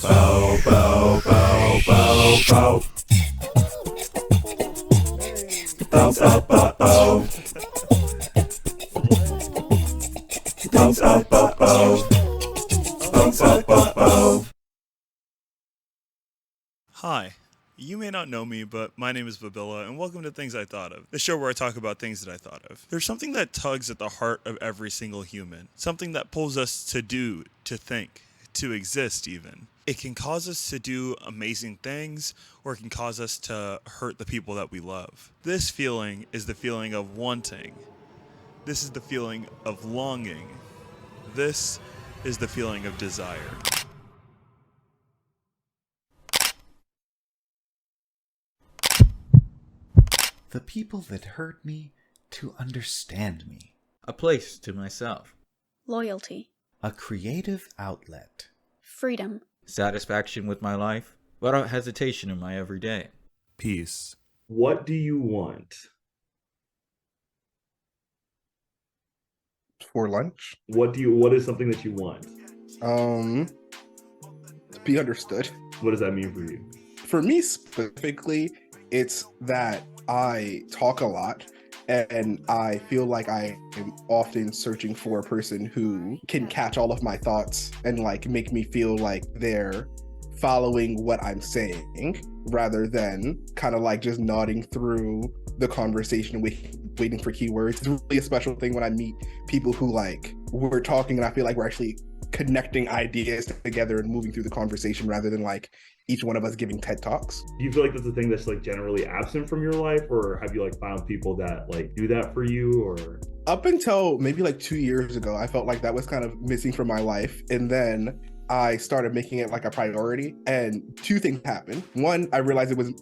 Bow, bow, bow, bow, bow. Bow, bow, bow, bow. Bow, bow, bow, bow. Bow, bow, bow, bow. Hi, you may not know me, but my name is BABILA, and welcome to Things I Thought Of, the show where I talk about things that I thought of. There's something that tugs at the heart of every single human, something that pulls us to do, to think, to exist even. It can cause us to do amazing things, or it can cause us to hurt the people that we love. This feeling is the feeling of wanting. This is the feeling of longing. This is the feeling of desire. The people that hurt me to understand me. A place to myself. Loyalty. A creative outlet. Freedom. Satisfaction with my life without hesitation in my everyday. Peace. What do you want? For lunch? What is something that you want? To be understood. What does that mean for you? For me specifically, it's that I talk a lot and I feel like I am often searching for a person who can catch all of my thoughts and like make me feel like they're following what I'm saying rather than kind of like just nodding through the conversation waiting for keywords. It's really a special thing when I meet people who like we're talking and I feel like we're actually connecting ideas together and moving through the conversation rather than like each one of us giving TED Talks. Do you feel like that's a thing that's like generally absent from your life, or have you like found people that like do that for you? Or up until maybe like 2 years ago, I felt like that was kind of missing from my life. And then I started making it like a priority, and two things happened. One, I realized it was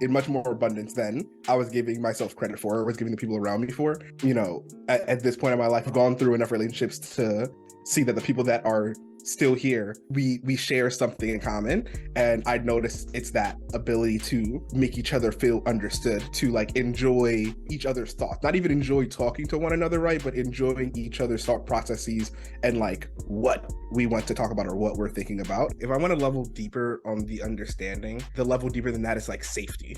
in much more abundance than I was giving myself credit for, or was giving the people around me for. You know, at this point in my life, I've gone through enough relationships to see that the people that are still here, we share something in common. And I noticed it's that ability to make each other feel understood, to like enjoy each other's thoughts, not even enjoy talking to one another, right? But enjoying each other's thought processes and like what we want to talk about or what we're thinking about. If I want to level deeper on the understanding, the level deeper than that is like safety,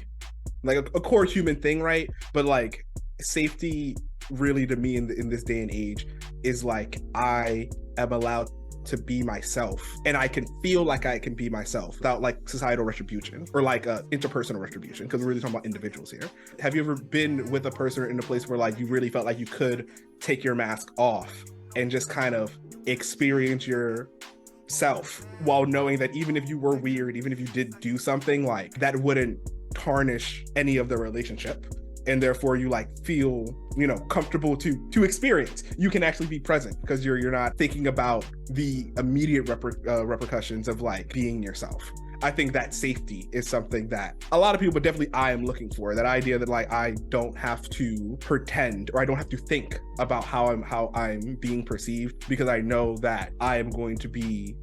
like a core human thing, right? But like safety really to me in this day and age is like I am allowed to be myself and I can feel like I can be myself without like societal retribution or like interpersonal retribution, because we're really talking about individuals here. Have you ever been with a person in a place where like you really felt like you could take your mask off and just kind of experience yourself while knowing that even if you were weird, even if you did do something, like that wouldn't tarnish any of the relationship, and therefore you like feel, you know, comfortable to experience. You can actually be present because you're not thinking about the immediate repercussions of like being yourself. I think that safety is something that a lot of people, but definitely I am looking for. That idea that like I don't have to pretend or I don't have to think about how I'm being perceived, because I know that I am going to be,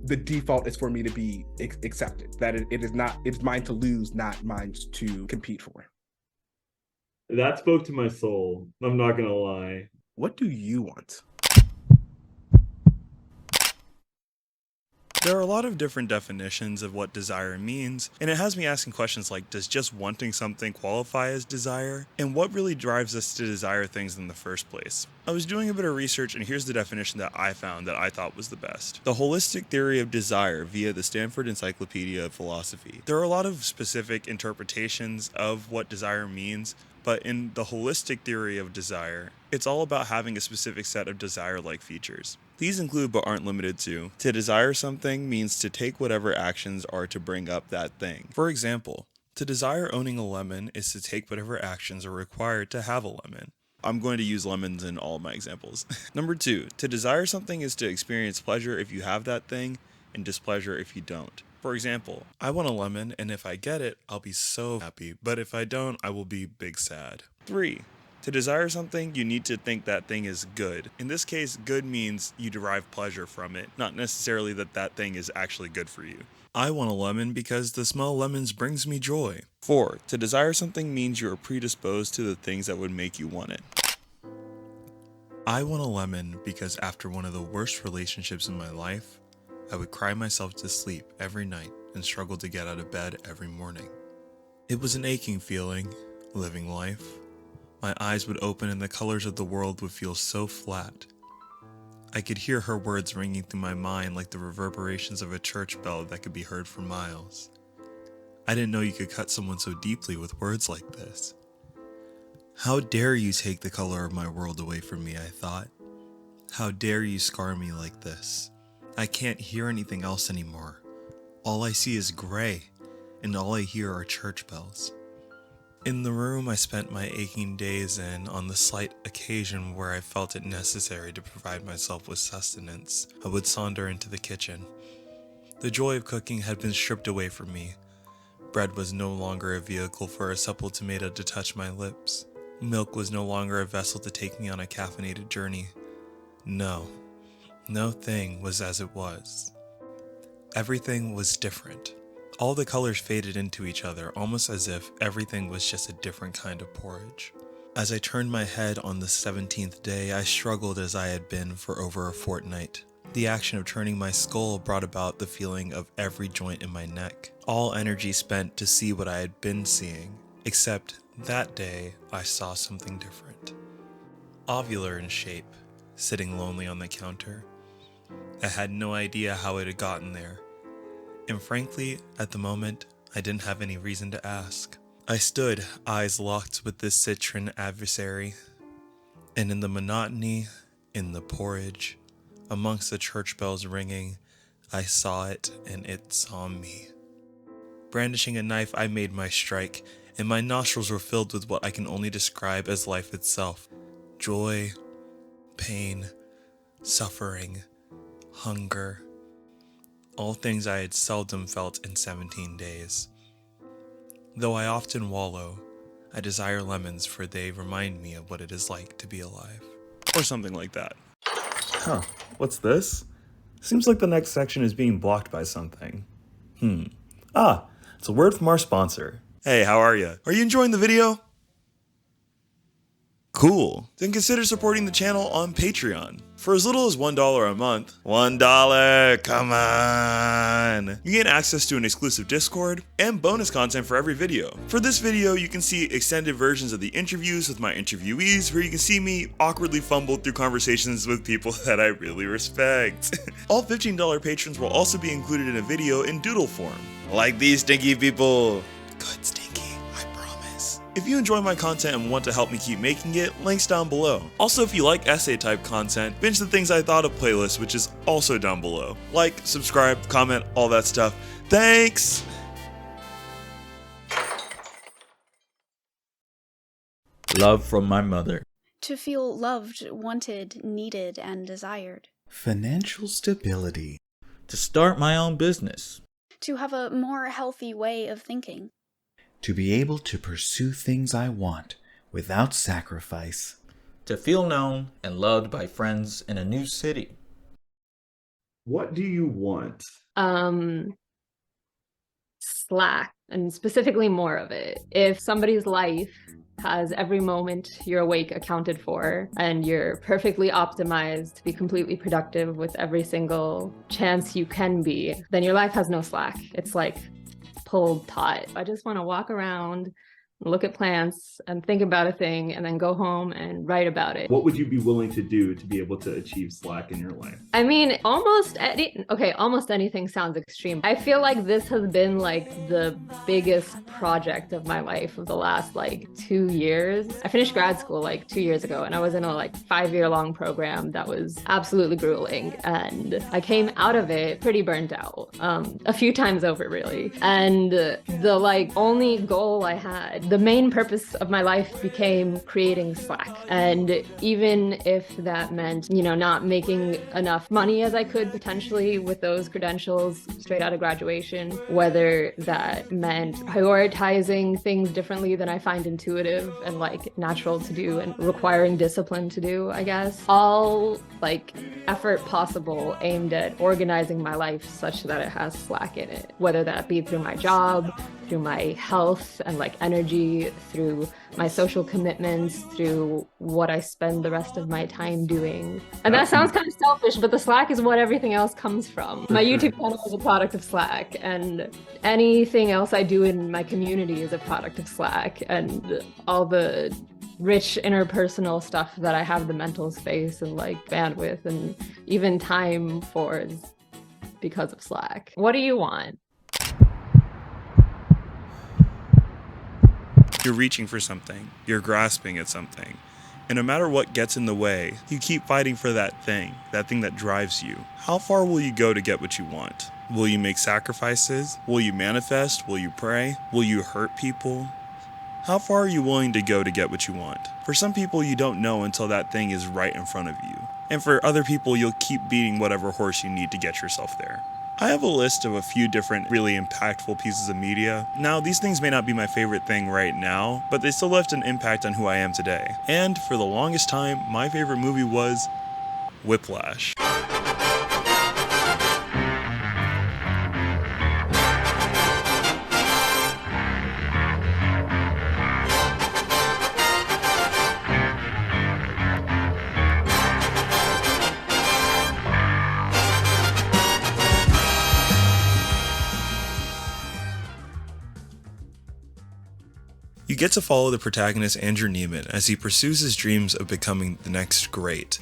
the default is for me to be accepted. That it's mine to lose, not mine to compete for. that spoke to my soul. I'm not gonna lie. What do you want? There are a lot of different definitions of what desire means, and it has me asking questions like, does just wanting something qualify as desire? And what really drives us to desire things in the first place? I was doing a bit of research, and here's the definition that I found that I thought was the best. The holistic theory of desire via the Stanford Encyclopedia of Philosophy. There are a lot of specific interpretations of what desire means, but in the holistic theory of desire, it's all about having a specific set of desire-like features. These include, but aren't limited to desire something means to take whatever actions are to bring up that thing. For example, to desire owning a lemon is to take whatever actions are required to have a lemon. I'm going to use lemons in all of my examples. Number 2, to desire something is to experience pleasure if you have that thing, and displeasure if you don't. For example, I want a lemon, and if I get it, I'll be so happy, but if I don't, I will be big sad. 3, to desire something, you need to think that thing is good. In this case, good means you derive pleasure from it, not necessarily that that thing is actually good for you. I want a lemon because the smell of lemons brings me joy. 4, to desire something means you are predisposed to the things that would make you want it. I want a lemon because after one of the worst relationships in my life, I would cry myself to sleep every night and struggle to get out of bed every morning. It was an aching feeling, living life. My eyes would open and the colors of the world would feel so flat. I could hear her words ringing through my mind like the reverberations of a church bell that could be heard for miles. I didn't know you could cut someone so deeply with words like this. How dare you take the color of my world away from me, I thought. How dare you scar me like this? I can't hear anything else anymore. All I see is gray, and all I hear are church bells. In the room I spent my aching days in, on the slight occasion where I felt it necessary to provide myself with sustenance, I would saunter into the kitchen. The joy of cooking had been stripped away from me. Bread was no longer a vehicle for a supple tomato to touch my lips. Milk was no longer a vessel to take me on a caffeinated journey. No thing was as it was. Everything was different. All the colors faded into each other, almost as if everything was just a different kind of porridge. As I turned my head on the 17th day, I struggled as I had been for over a fortnight. The action of turning my skull brought about the feeling of every joint in my neck. All energy spent to see what I had been seeing, except that day I saw something different. Ovular in shape, sitting lonely on the counter. I had no idea how it had gotten there. And frankly, at the moment, I didn't have any reason to ask. I stood, eyes locked with this citron adversary, and in the monotony, in the porridge, amongst the church bells ringing, I saw it and it saw me. Brandishing a knife, I made my strike, and my nostrils were filled with what I can only describe as life itself. Joy, pain, suffering, hunger. All things I had seldom felt in 17 days. Though I often wallow, I desire lemons, for they remind me of what it is like to be alive. Or something like that. Huh, what's this? Seems like the next section is being blocked by something. It's a word from our sponsor. Hey, how are you? Are you enjoying the video? Cool. Then consider supporting the channel on Patreon. For as little as $1 a month, $1, come on! You get access to an exclusive Discord and bonus content for every video. For this video, you can see extended versions of the interviews with my interviewees, where you can see me awkwardly fumble through conversations with people that I really respect. All $15 patrons will also be included in a video in doodle form. Like these stinky people. Good stinky. If you enjoy my content and want to help me keep making it, links down below. Also, if you like essay type content, binge the Things I Thought of playlist, which is also down below. Like, subscribe, comment, all that stuff. Thanks! Love from my mother. To feel loved, wanted, needed, and desired. Financial stability. To start my own business. To have a more healthy way of thinking. To be able to pursue things I want without sacrifice. To feel known and loved by friends in a new city. What do you want? Slack, and specifically more of it. If somebody's life has every moment you're awake accounted for, and you're perfectly optimized to be completely productive with every single chance you can be, then your life has no slack. It's like pulled taut. I just want to walk around, look at plants, and think about a thing, and then go home and write about it. What would you be willing to do to be able to achieve slack in your life? I mean, almost anything sounds extreme. I feel like this has been like the biggest project of my life of the last 2 years. I finished grad school 2 years ago, and I was in a 5-year-long program that was absolutely grueling, and I came out of it pretty burnt out, a few times over really. And the only goal I had, the main purpose of my life became creating Slack. And even if that meant, not making enough money as I could potentially with those credentials straight out of graduation, whether that meant prioritizing things differently than I find intuitive and natural to do and requiring discipline to do, I guess. All effort possible aimed at organizing my life such that it has Slack in it, whether that be through my job, through my health and energy energy, through my social commitments, through what I spend the rest of my time doing. And that sounds kind of selfish, but the Slack is what everything else comes from. My YouTube channel is a product of Slack, and anything else I do in my community is a product of Slack, and all the rich interpersonal stuff that I have the mental space and like bandwidth and even time for is because of Slack. What do you want? You're reaching for something, you're grasping at something, and no matter what gets in the way, you keep fighting for that thing that drives you. How far will you go to get what you want? Will you make sacrifices? Will you manifest? Will you pray? Will you hurt people? How far are you willing to go to get what you want? For some people, you don't know until that thing is right in front of you. And for other people, you'll keep beating whatever horse you need to get yourself there. I have a list of a few different really impactful pieces of media. Now, these things may not be my favorite thing right now, but they still left an impact on who I am today. And for the longest time, my favorite movie was Whiplash. You get to follow the protagonist Andrew Neiman as he pursues his dreams of becoming the next great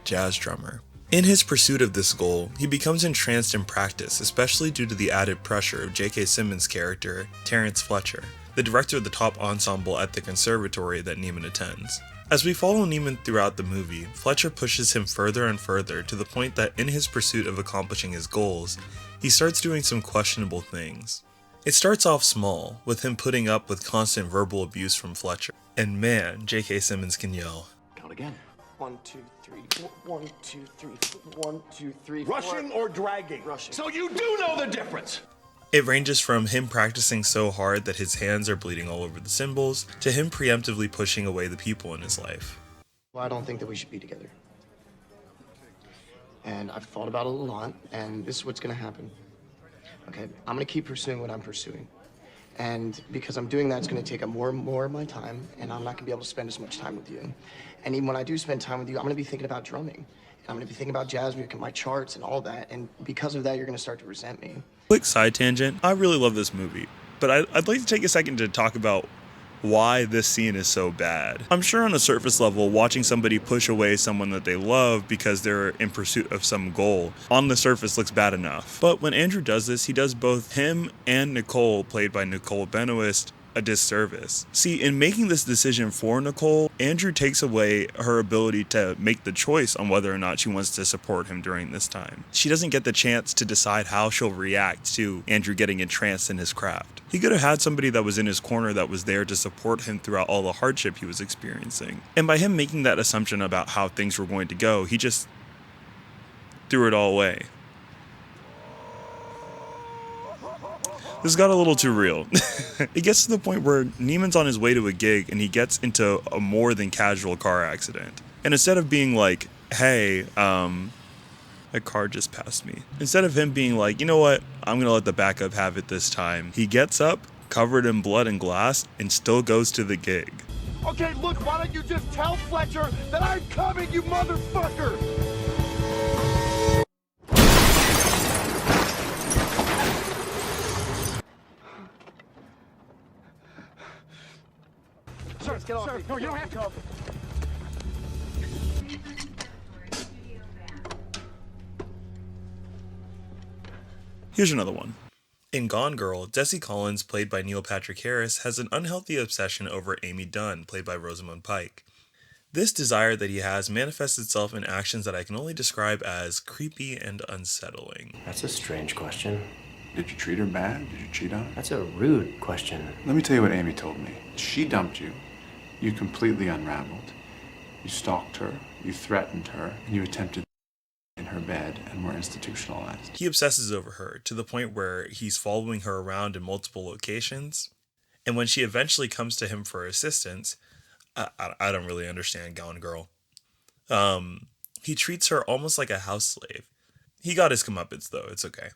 jazz drummer. In his pursuit of this goal, he becomes entranced in practice, especially due to the added pressure of J.K. Simmons' character, Terrence Fletcher, the director of the top ensemble at the conservatory that Neiman attends. As we follow Neiman throughout the movie, Fletcher pushes him further and further to the point that in his pursuit of accomplishing his goals, he starts doing some questionable things. It starts off small, with him putting up with constant verbal abuse from Fletcher. And man, J.K. Simmons can yell. Count again. 1, 2, 3, 1, 2, 3, 1, 2, 3, 4. Rushing or dragging? Rushing. So you do know the difference. It ranges from him practicing so hard that his hands are bleeding all over the cymbals, to him preemptively pushing away the people in his life. Well, I don't think that we should be together. And I've thought about it a lot, and this is what's gonna happen. Okay, I'm gonna keep pursuing what I'm pursuing. And because I'm doing that, it's gonna take up more and more of my time, and I'm not gonna be able to spend as much time with you. And even when I do spend time with you, I'm gonna be thinking about drumming. And I'm gonna be thinking about jazz music and my charts and all that. And because of that, you're gonna start to resent me. Quick side tangent, I really love this movie, but I'd like to take a second to talk about why this scene is so bad. I'm sure on a surface level, watching somebody push away someone that they love because they're in pursuit of some goal, on the surface looks bad enough. But when Andrew does this, he does both him and Nicole, played by Nicole Benoist, a disservice. See, in making this decision for Nicole, Andrew takes away her ability to make the choice on whether or not she wants to support him during this time. She doesn't get the chance to decide how she'll react to Andrew getting entranced in his craft. He could have had somebody that was in his corner that was there to support him throughout all the hardship he was experiencing. And by him making that assumption about how things were going to go, he just threw it all away. This got a little too real. It gets to the point where Neiman's on his way to a gig and he gets into a more than casual car accident. And instead of being like, hey, a car just passed me. Instead of him being like, you know what, I'm gonna let the backup have it this time, he gets up, covered in blood and glass, and still goes to the gig. Okay, look, why don't you just tell Fletcher that I'm coming, you motherfucker! Sir, get off. Sir, no, you don't have to. Here's another one. In Gone Girl, Desi Collins, played by Neil Patrick Harris, has an unhealthy obsession over Amy Dunn, played by Rosamund Pike. This desire that he has manifests itself in actions that I can only describe as creepy and unsettling. That's a strange question. Did you treat her bad? Did you cheat on her? That's a rude question. Let me tell you what Amy told me. She dumped you. You completely unraveled. You stalked her, you threatened her, and you attempted in her bed and were institutionalized. He obsesses over her to the point where he's following her around in multiple locations. And when she eventually comes to him for assistance, I don't really understand Gone Girl. He treats her almost like a house slave. He got his comeuppance though, it's okay.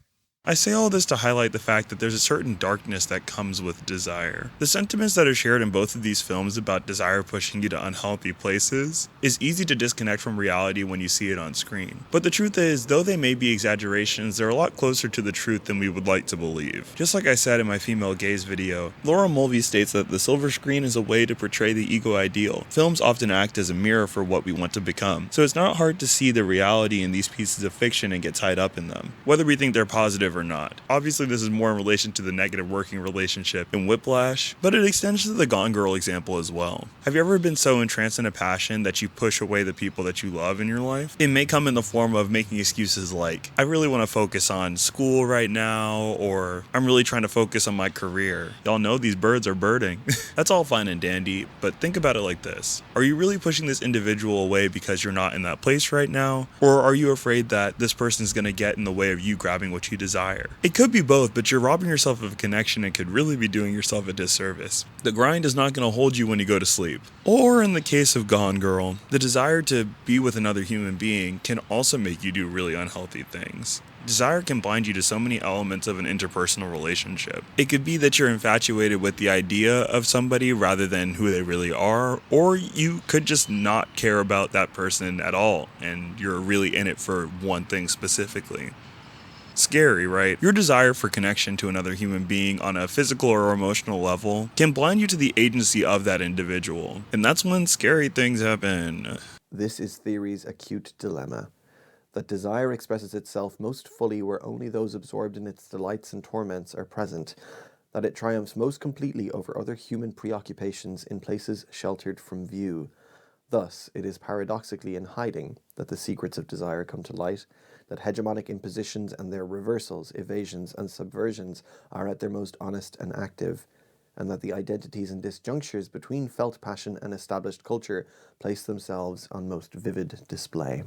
I say all this to highlight the fact that there's a certain darkness that comes with desire. The sentiments that are shared in both of these films about desire pushing you to unhealthy places is easy to disconnect from reality when you see it on screen. But the truth is, though they may be exaggerations, they're a lot closer to the truth than we would like to believe. Just like I said in my female gaze video, Laura Mulvey states that the silver screen is a way to portray the ego ideal. Films often act as a mirror for what we want to become, so it's not hard to see the reality in these pieces of fiction and get tied up in them, whether we think they're positive or not. Obviously, this is more in relation to the negative working relationship in Whiplash, but it extends to the Gone Girl example as well. Have you ever been so entranced in a passion that you push away the people that you love in your life? It may come in the form of making excuses like, I really want to focus on school right now, or I'm really trying to focus on my career. Y'all know these birds are birding. That's all fine and dandy, but think about it like this. Are you really pushing this individual away because you're not in that place right now? Or are you afraid that this person's gonna get in the way of you grabbing what you desire? It could be both, but you're robbing yourself of a connection and could really be doing yourself a disservice. The grind is not going to hold you when you go to sleep. Or in the case of Gone Girl, the desire to be with another human being can also make you do really unhealthy things. Desire can bind you to so many elements of an interpersonal relationship. It could be that you're infatuated with the idea of somebody rather than who they really are, or you could just not care about that person at all, and you're really in it for one thing specifically. Scary, right? Your desire for connection to another human being on a physical or emotional level can blind you to the agency of that individual, and that's when scary things happen. This is theory's acute dilemma, that desire expresses itself most fully where only those absorbed in its delights and torments are present, that it triumphs most completely over other human preoccupations in places sheltered from view. Thus, it is paradoxically in hiding that the secrets of desire come to light, that hegemonic impositions and their reversals, evasions, and subversions are at their most honest and active, and that the identities and disjunctures between felt passion and established culture place themselves on most vivid display.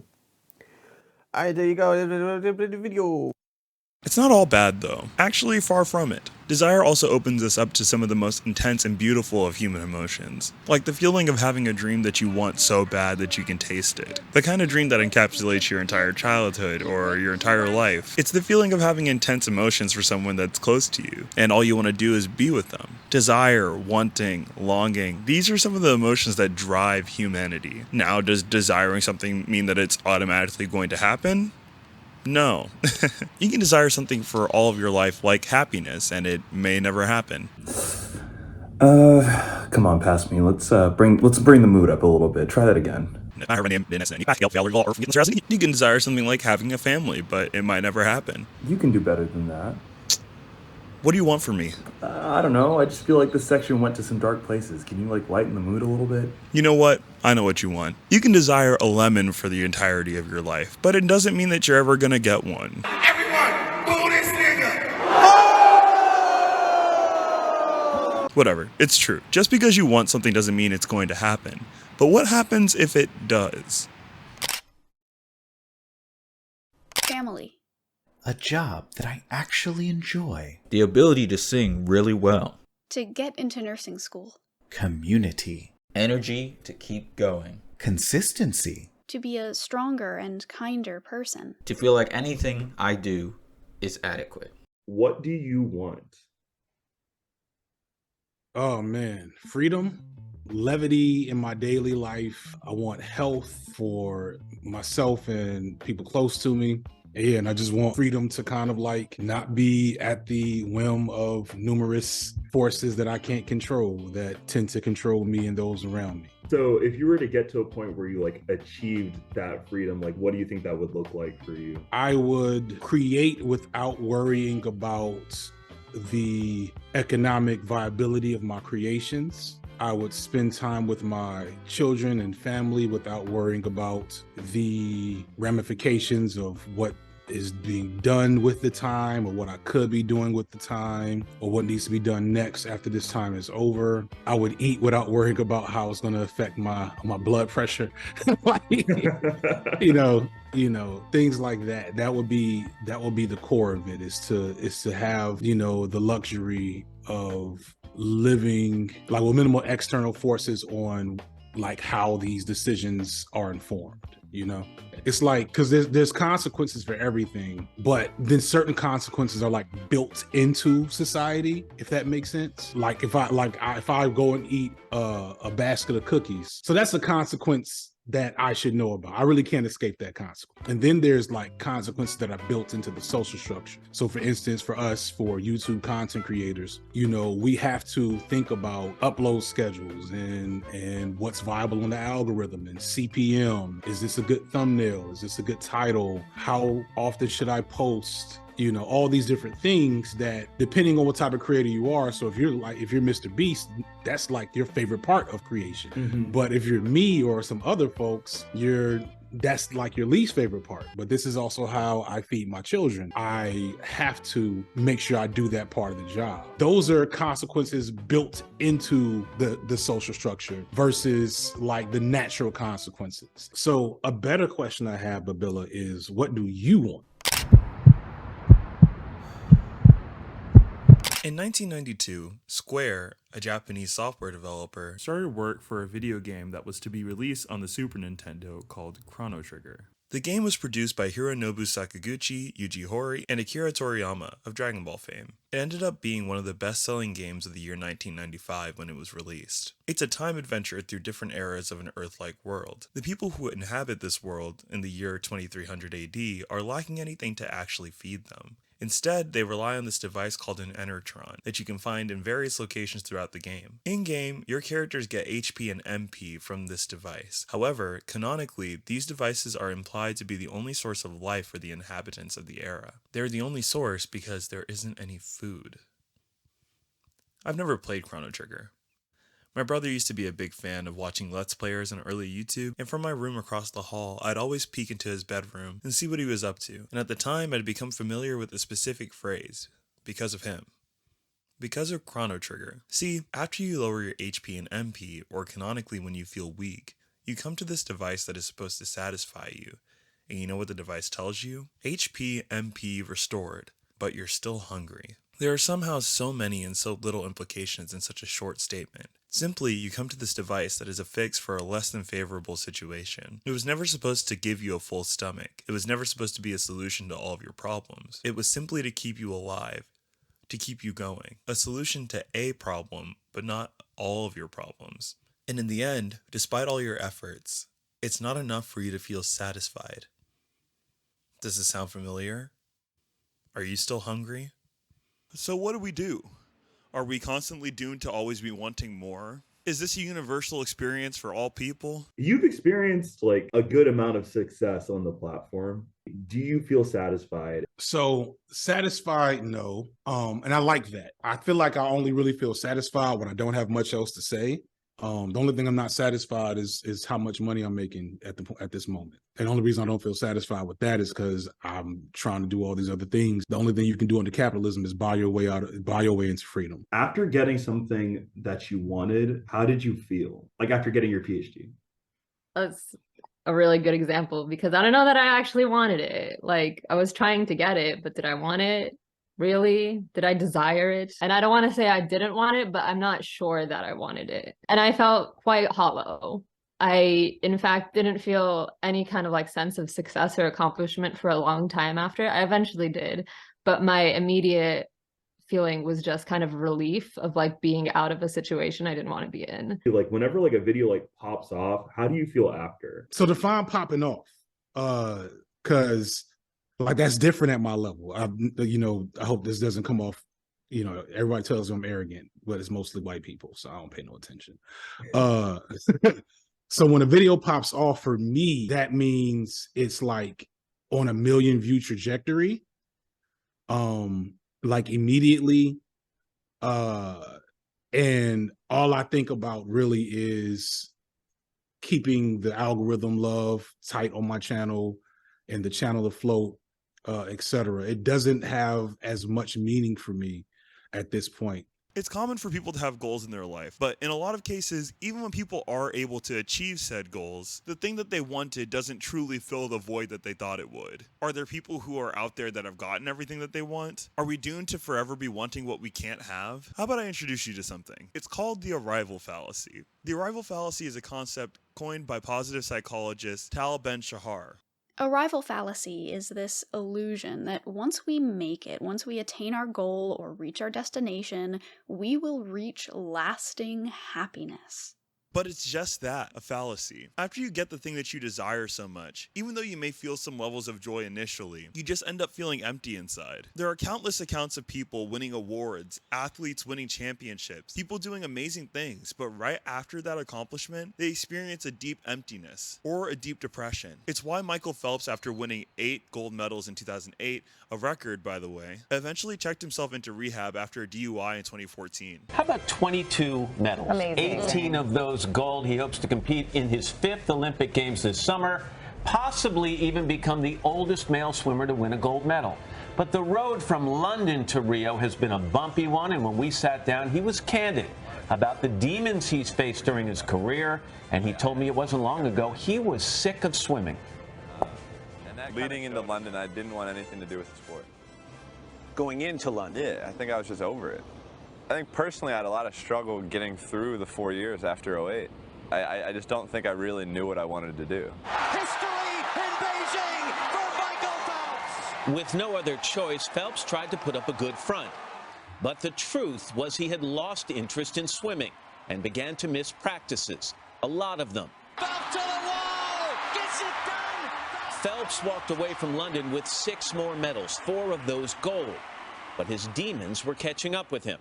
Alright, there you go, video. It's not all bad though. Actually, far from it. Desire also opens us up to some of the most intense and beautiful of human emotions. Like the feeling of having a dream that you want so bad that you can taste it. The kind of dream that encapsulates your entire childhood or your entire life. It's the feeling of having intense emotions for someone that's close to you, and all you want to do is be with them. Desire, wanting, longing, these are some of the emotions that drive humanity. Now, does desiring something mean that it's automatically going to happen? No. You can desire something for all of your life, like happiness, and it may never happen. Come on, pass me. Let's bring the mood up a little bit. Try that again. You can desire something like having a family, but it might never happen. You can do better than that. What do you want from me? I don't know. I just feel like this section went to some dark places. Can you lighten the mood a little bit? You know what? I know what you want. You can desire a lemon for the entirety of your life, but it doesn't mean that you're ever gonna get one. Everyone, boo this nigga! Whatever, it's true. Just because you want something doesn't mean it's going to happen. But what happens if it does? Family. A job that I actually enjoy. The ability to sing really well. To get into nursing school. Community. Energy to keep going. Consistency. To be a stronger and kinder person. To feel like anything I do is adequate. What do you want? Oh man, freedom, levity in my daily life. I want health for myself and people close to me. Yeah, and I just want freedom to kind of not be at the whim of numerous forces that I can't control that tend to control me and those around me. So if you were to get to a point where you achieved that freedom, what do you think that would look like for you? I would create without worrying about the economic viability of my creations. I would spend time with my children and family without worrying about the ramifications of what is being done with the time, or what I could be doing with the time, or what needs to be done next after this time is over. I would eat without worrying about how it's going to affect my blood pressure. Things like that. That would be the core of it, is to have, the luxury of living with minimal external forces on like how these decisions are informed, you know? It's like, because there's consequences for everything, but then certain consequences are like built into society, if that makes sense. Like if I go and eat a basket of cookies, so that's a consequence that I should know about. I really can't escape that consequence. And then there's like consequences that are built into the social structure. So for instance, for us, for YouTube content creators, you know, we have to think about upload schedules and what's viable on the algorithm and CPM. Is this a good thumbnail? Is this a good title? How often should I post? You know, all these different things that depending on what type of creator you are. So if you're Mr. Beast, that's like your favorite part of creation. But if you're me or some other folks, that's like your least favorite part. But this is also how I feed my children. I have to make sure I do that part of the job. Those are consequences built into the social structure versus like the natural consequences. So a better question I have, BABILA, is what do you want? In 1992, Square, a Japanese software developer, started work for a video game that was to be released on the Super Nintendo called Chrono Trigger. The game was produced by Hironobu Sakaguchi, Yuji Horii, and Akira Toriyama of Dragon Ball fame. It ended up being one of the best-selling games of the year 1995 when it was released. It's a time adventure through different eras of an Earth-like world. The people who inhabit this world in the year 2300 AD are lacking anything to actually feed them. Instead, they rely on this device called an Enertron that you can find in various locations throughout the game. In-game, your characters get HP and MP from this device. However, canonically, these devices are implied to be the only source of life for the inhabitants of the era. They're the only source because there isn't any food. I've never played Chrono Trigger. My brother used to be a big fan of watching Let's Players on early YouTube, and from my room across the hall, I'd always peek into his bedroom and see what he was up to. And at the time, I'd become familiar with a specific phrase, because of him. Because of Chrono Trigger. See, after you lower your HP and MP, or canonically when you feel weak, you come to this device that is supposed to satisfy you. And you know what the device tells you? HP, MP restored, but you're still hungry. There are somehow so many and so little implications in such a short statement. Simply, you come to this device that is a fix for a less than favorable situation. It was never supposed to give you a full stomach. It was never supposed to be a solution to all of your problems. It was simply to keep you alive, to keep you going. A solution to a problem, but not all of your problems. And in the end, despite all your efforts, it's not enough for you to feel satisfied. Does this sound familiar? Are you still hungry? So what do? Are we constantly doomed to always be wanting more? Is this a universal experience for all people? You've experienced like a good amount of success on the platform. Do you feel satisfied? So satisfied, no. And I like that. I feel like I only really feel satisfied when I don't have much else to say. The only thing I'm not satisfied is how much money I'm making at this moment. And the only reason I don't feel satisfied with that is because I'm trying to do all these other things. The only thing you can do under capitalism is buy your way into freedom. After getting something that you wanted, how did you feel? Like after getting your PhD? That's a really good example because I don't know that I actually wanted it. Like I was trying to get it, but did I want it? Really? Did I desire it? And I don't want to say I didn't want it, but I'm not sure that I wanted it. And I felt quite hollow. I, in fact, didn't feel any kind of like sense of success or accomplishment for a long time after. I eventually did, but my immediate feeling was just kind of relief of like being out of a situation I didn't want to be in. Like whenever like a video like pops off, how do you feel after? So define popping off, because like that's different at my level. I hope this doesn't come off. Everybody tells me I'm arrogant, but it's mostly white people, so I don't pay no attention. So when a video pops off for me, that means it's like on a 1 million view trajectory, like immediately. And all I think about really is keeping the algorithm love tight on my channel and the channel afloat, etc. It doesn't have as much meaning for me at this point. It's common for people to have goals in their life, but in a lot of cases, even when people are able to achieve said goals, the thing that they wanted doesn't truly fill the void that they thought it would. Are there people who are out there that have gotten everything that they want? Are we doomed to forever be wanting what we can't have? How about I introduce you to something? It's called the arrival fallacy. The arrival fallacy is a concept coined by positive psychologist Tal Ben-Shahar. Arrival fallacy is this illusion that once we make it, once we attain our goal or reach our destination, we will reach lasting happiness. But it's just that, a fallacy. After you get the thing that you desire so much, even though you may feel some levels of joy initially, you just end up feeling empty inside. There are countless accounts of people winning awards, athletes winning championships, people doing amazing things, but right after that accomplishment, they experience a deep emptiness or a deep depression. It's why Michael Phelps, after winning 8 gold medals in 2008, a record by the way, eventually checked himself into rehab after a DUI in 2014. How about 22 medals? Amazing. 18 of those gold. He hopes to compete in his 5th Olympic Games this summer, possibly even become the oldest male swimmer to win a gold medal. But the road from London to Rio has been a bumpy one, and when we sat down, he was candid about the demons he's faced during his career, and he told me it wasn't long ago he was sick of swimming. Leading into London, I didn't want anything to do with the sport. Going into London? Yeah, I think I was just over it. I think personally I had a lot of struggle getting through the 4 years after '08. I just don't think I really knew what I wanted to do. History in Beijing for Michael Phelps! With no other choice, Phelps tried to put up a good front. But the truth was he had lost interest in swimming and began to miss practices, a lot of them. Phelps to the wall! Gets it done! Phelps walked away from London with 6 more medals, 4 of those gold. But his demons were catching up with him.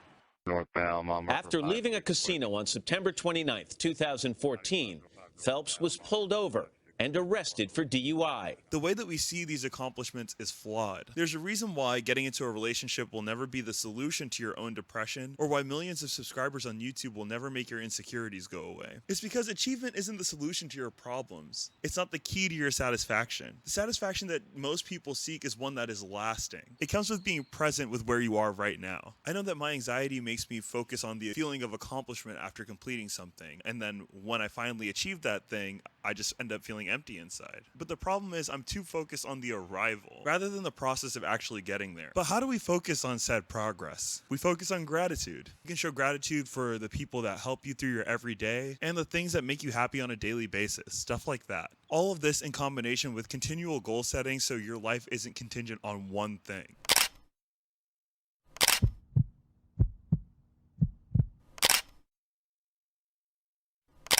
After leaving a casino on September 29th, 2014, Phelps was pulled over and arrested for DUI. The way that we see these accomplishments is flawed. There's a reason why getting into a relationship will never be the solution to your own depression, or why millions of subscribers on YouTube will never make your insecurities go away. It's because achievement isn't the solution to your problems. It's not the key to your satisfaction. The satisfaction that most people seek is one that is lasting. It comes with being present with where you are right now. I know that my anxiety makes me focus on the feeling of accomplishment after completing something, and then when I finally achieve that thing, I just end up feeling empty inside. But the problem is I'm too focused on the arrival rather than the process of actually getting there. But how do we focus on said progress? We focus on gratitude. You can show gratitude for the people that help you through your everyday and the things that make you happy on a daily basis, stuff like that. All of this in combination with continual goal setting so your life isn't contingent on one thing.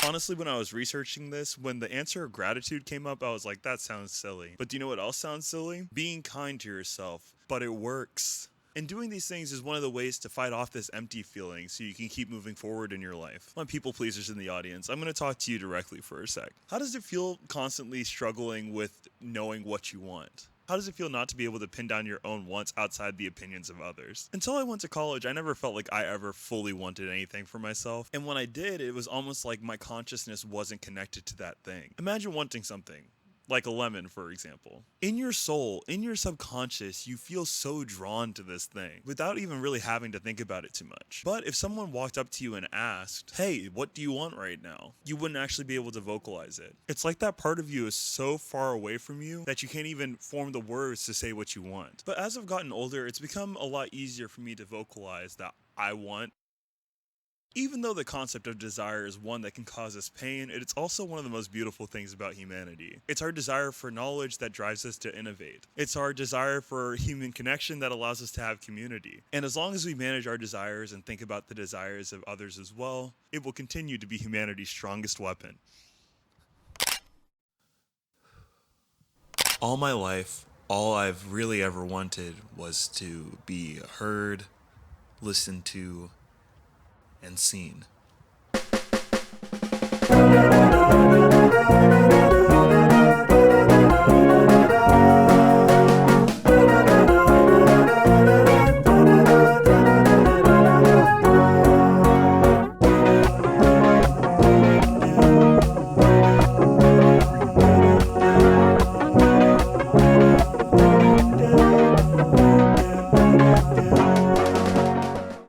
Honestly, when I was researching this, when the answer of gratitude came up, I was like, that sounds silly. But do you know what else sounds silly? Being kind to yourself. But it works. And doing these things is one of the ways to fight off this empty feeling so you can keep moving forward in your life. My people pleasers in the audience, I'm going to talk to you directly for a sec. How does it feel constantly struggling with knowing what you want? How does it feel not to be able to pin down your own wants outside the opinions of others? Until I went to college, I never felt like I ever fully wanted anything for myself. And when I did, it was almost like my consciousness wasn't connected to that thing. Imagine wanting something, like a lemon, for example. In your soul, in your subconscious, you feel so drawn to this thing without even really having to think about it too much. But if someone walked up to you and asked, hey, what do you want right now? You wouldn't actually be able to vocalize it. It's like that part of you is so far away from you that you can't even form the words to say what you want. But as I've gotten older, it's become a lot easier for me to vocalize that I want. Even though the concept of desire is one that can cause us pain, it's also one of the most beautiful things about humanity. It's our desire for knowledge that drives us to innovate. It's our desire for human connection that allows us to have community. And as long as we manage our desires and think about the desires of others as well, it will continue to be humanity's strongest weapon. All my life, all I've really ever wanted was to be heard, listened to, and seen.